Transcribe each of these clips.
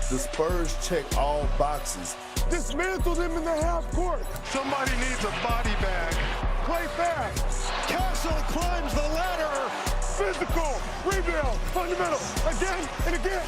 The Spurs check all boxes. Dismantled him in the half court. Somebody needs a body bag. Play fast. Castle climbs the ladder. Physical. Rebound. Fundamental. Again and again.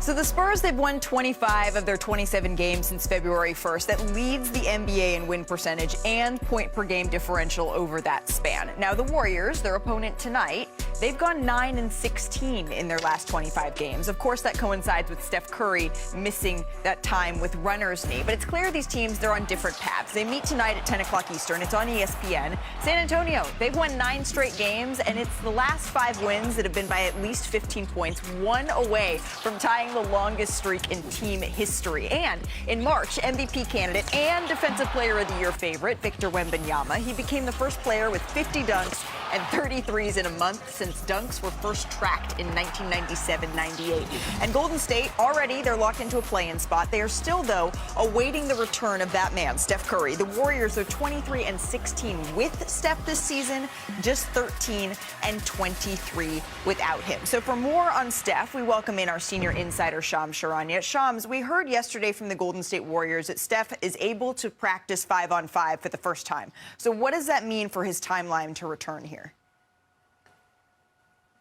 So the Spurs, they've won 25 of their 27 games since February 1st. That leads the NBA in win percentage and point per game differential over that span. Now the Warriors, their opponent tonight, they've gone 9-16 in their last 25 games. Of course, that coincides with Steph Curry missing that time with runner's knee. But it's clear these teams, they're on different paths. They meet tonight at 10 o'clock Eastern. It's on ESPN. San Antonio, they've won 9 straight games, and it's the last 5 wins that have been by at least 15 points, one away from tying the longest streak in team history. And in March, MVP candidate and Defensive Player of the Year favorite, Victor Wembanyama, he became the first player with 50 dunks and 33s in a month since dunks were first tracked in 1997-98. And Golden State, already they're locked into a play-in spot. They are still, though, awaiting the return of that man, Steph Curry. The Warriors are 23-16 with Steph this season, just 13-23 without him. So for more on Steph, we welcome in our senior insider, Shams Charania. Shams, we heard yesterday from the Golden State Warriors that Steph is able to practice 5-on-5 for the first time. So what does that mean for his timeline to return here?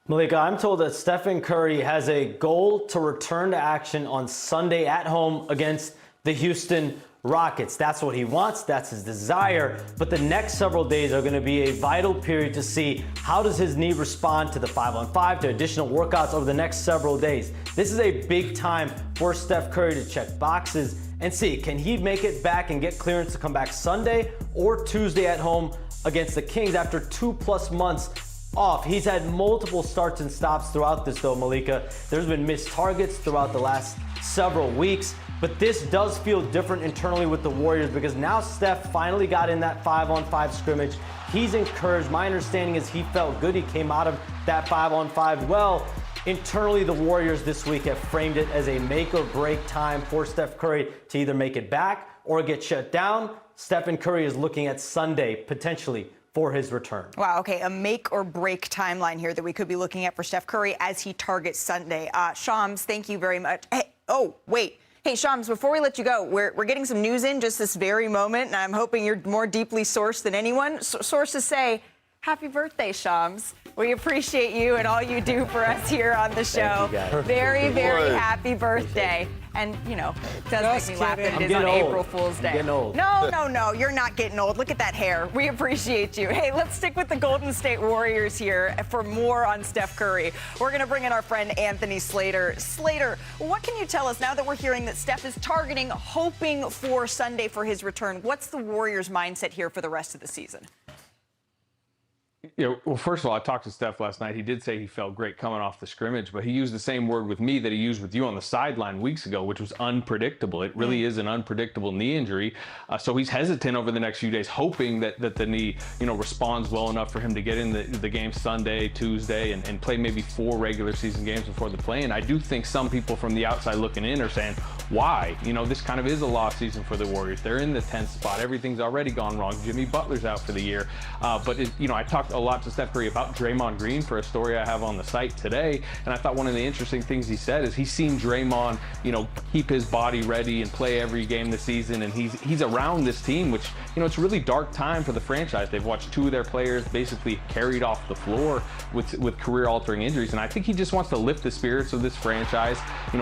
Malika, I'm told that Stephen Curry has a goal to return to action on Sunday at home against the Houston Rockets. That's what he wants. That's his desire. But the next several days are going to be a vital period to see how does his knee respond to the 5-on-5, to additional workouts over the next several days. This is a big time for Steph Curry to check boxes and see, can he make it back and get clearance to come back Sunday or Tuesday at home against the Kings after 2+ months off. He's had multiple starts and stops throughout this, though, Malika. There's been missed targets throughout the last several weeks, but this does feel different internally with the Warriors because now Steph finally got in that 5-on-5 scrimmage. He's encouraged. My understanding is he felt good. He came out of that 5-on-5 well. Internally, the Warriors this week have framed it as a make or break time for Steph Curry to either make it back or get shut down. Stephen Curry is looking at Sunday, potentially, for his return. Wow, okay, a make or break timeline here that we could be looking at for Steph Curry as he targets Sunday. Shams, thank you very much. Hey, oh, wait. Hey, Shams, before we let you go, we're getting some news in just this very moment, and I'm hoping you're more deeply sourced than anyone. Sources say, happy birthday, Shams. We appreciate you and all you do for us here on the show. Very, very happy birthday. And, you know, it does make me laugh that it is on April Fool's Day. I'm getting old. No, you're not getting old. Look at that hair. We appreciate you. Hey, let's stick with the Golden State Warriors here for more on Steph Curry. We're going to bring in our friend Anthony Slater. Slater, what can you tell us now that we're hearing that Steph is targeting, hoping for Sunday for his return? What's the Warriors' mindset here for the rest of the season? Well, first of all, I talked to Steph last night. He did say he felt great coming off the scrimmage, but he used the same word with me that he used with you on the sideline weeks ago, which was unpredictable. It really is an unpredictable knee injury. So he's hesitant over the next few days, hoping that the knee, responds well enough for him to get in the game Sunday, Tuesday, and play maybe 4 regular season games before the play. And I do think some people from the outside looking in are saying, why? This kind of is a lost season for the Warriors. They're in the 10th spot. Everything's already gone wrong. Jimmy Butler's out for the year. But I talked a lot to Steph Curry about Draymond Green for a story I have on the site today, and I thought one of the interesting things he said is he's seen Draymond, keep his body ready and play every game this season, and he's around this team, which it's a really dark time for the franchise. They've watched 2 of their players basically carried off the floor with career-altering injuries, and I think he just wants to lift the spirits of this franchise,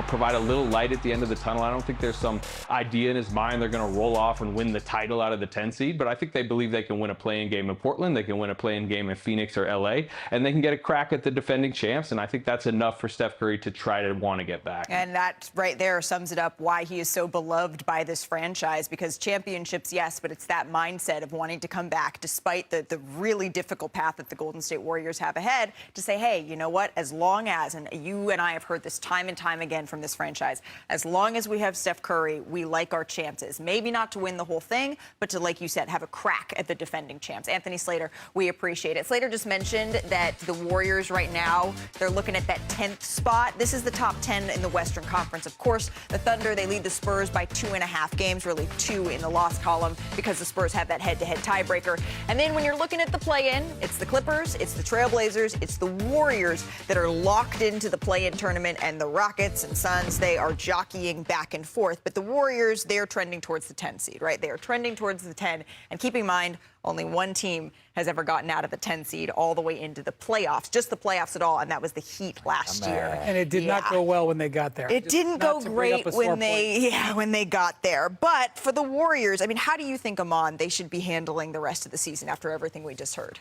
provide a little light at the end of the tunnel. I don't think there's some idea in his mind they're going to roll off and win the title out of the 10 seed, but I think they believe they can win a play-in game in Portland, they can win a play-in game in Phoenix or LA, and they can get a crack at the defending champs, and I think that's enough for Steph Curry to try to want to get back. And that right there sums it up why he is so beloved by this franchise, because championships, yes, but it's that mindset of wanting to come back despite the really difficult path that the Golden State Warriors have ahead, to say, hey, you know what, as long as, and you and I have heard this time and time again from this franchise, as long as as we have Steph Curry, we like our chances. Maybe not to win the whole thing, but to, like you said, have a crack at the defending champs. Anthony Slater, we appreciate it. Slater just mentioned that the Warriors right now, they're looking at that 10th spot. This is the top 10 in the Western Conference. Of course, the Thunder, they lead the Spurs by 2.5 games, really 2 in the loss column because the Spurs have that head-to-head tiebreaker. And then when you're looking at the play-in, it's the Clippers, it's the Trailblazers, it's the Warriors that are locked into the play-in tournament, and the Rockets and Suns, they are jockeying back and forth. But the Warriors, they're trending towards the 10 seed, right? They are trending towards the 10. And keep in mind, only one team has ever gotten out of the 10 seed all the way into the playoffs, just the playoffs at all, and that was the Heat last year. And it did not go well when they got there. It didn't go great when they got there. But for the Warriors, I mean, how do you think, Amon, they should be handling the rest of the season after everything we just heard?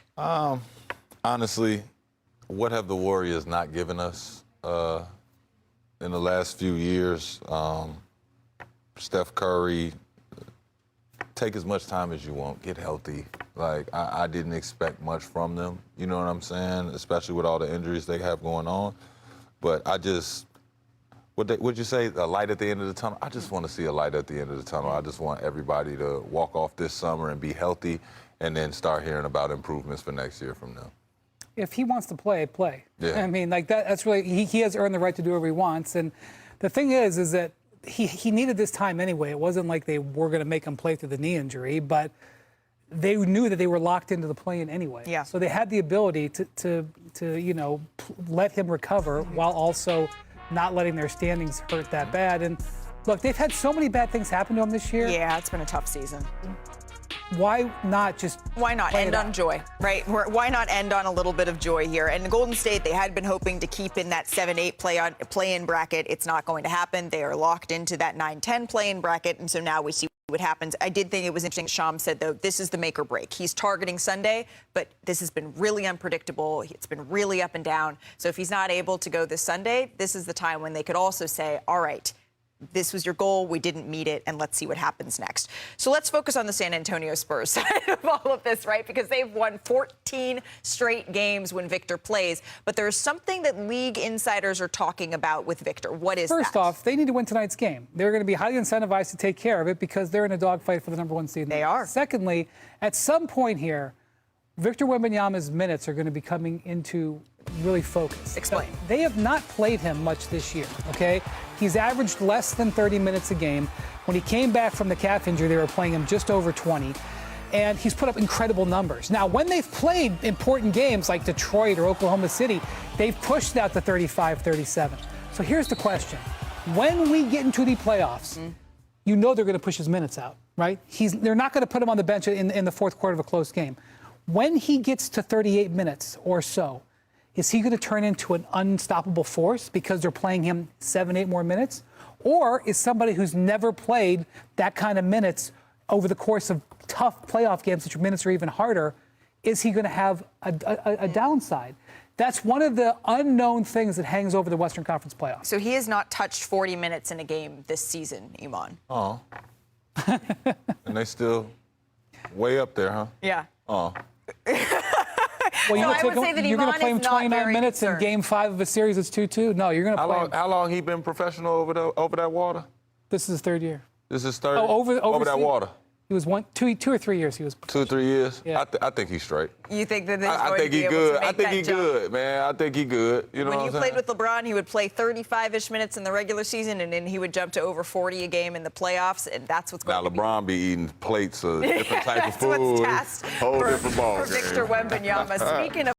Honestly, what have the Warriors not given us in the last few years? Steph Curry, take as much time as you want, get healthy. Like, I didn't expect much from them, you know what I'm saying? Especially with all the injuries they have going on. But I just, would you say a light at the end of the tunnel? I just want to see a light at the end of the tunnel. I just want everybody to walk off this summer and be healthy and then start hearing about improvements for next year from them. If he wants to play. Yeah. I mean, like that's really, he has earned the right to do whatever he wants. And the thing is that he needed this time anyway. It wasn't like they were going to make him play through the knee injury, but they knew that they were locked into the play-in anyway. Yeah. So they had the ability to let him recover while also not letting their standings hurt that bad. And look, they've had so many bad things happen to them this year. Yeah, it's been a tough season. Why not just end on joy, right? Why not end on a little bit of joy here? And Golden State, they had been hoping to keep in that 7-8 play-in bracket. It's not going to happen. They are locked into that 9-10 play-in bracket, and so now we see what happens. I did think it was interesting. Sham said, though, this is the make or break. He's targeting Sunday, but this has been really unpredictable. It's been really up and down. So if he's not able to go this Sunday, this is the time when they could also say, all right, this was your goal, we didn't meet it, and let's see what happens next. So let's focus on the San Antonio Spurs side of all of this, right? Because they've won 14 straight games when Victor plays. But there's something that league insiders are talking about with Victor. What is that? First off, they need to win tonight's game. They're going to be highly incentivized to take care of it because they're in a dogfight for the #1 seed. They are. Secondly, at some point here, Victor Wembanyama's minutes are going to be coming into really focus. Explain. They have not played him much this year, okay? He's averaged less than 30 minutes a game. When he came back from the calf injury, they were playing him just over 20. And he's put up incredible numbers. Now, when they've played important games like Detroit or Oklahoma City, they've pushed out to 35, 37. So here's the question. When we get into the playoffs, you know they're going to push his minutes out, right? They're not going to put him on the bench in the fourth quarter of a close game. When he gets to 38 minutes or so, is he going to turn into an unstoppable force because they're playing him 7-8 more minutes? Or is somebody who's never played that kind of minutes over the course of tough playoff games, which minutes are even harder, is he going to have a downside? That's one of the unknown things that hangs over the Western Conference playoffs. So he has not touched 40 minutes in a game this season, Iman. Oh. And they still way up there, huh? Yeah. Oh. Well, I would say that you're going to Iman play him is not 29 very minutes concerned. in Game 5 of a series that's 2-2? No, you're going to play him. How long he been professional over that water? This is his third year. This is his third? Over that water? He was 2 or 3 years. He was 2 or 3 years? Yeah. I think he's straight. You think that they're I going think to be he able good. to make I think that he jump? good, man. I think he good. You know When what you I'm saying? played with LeBron, he would play 35-ish minutes in the regular season, and then he would jump to over 40 a game in the playoffs, and that's what's going Now, to be. LeBron be eating plates of different type of That's what's food. tasked Whole for, different ball for Victor Wembanyama. Speaking of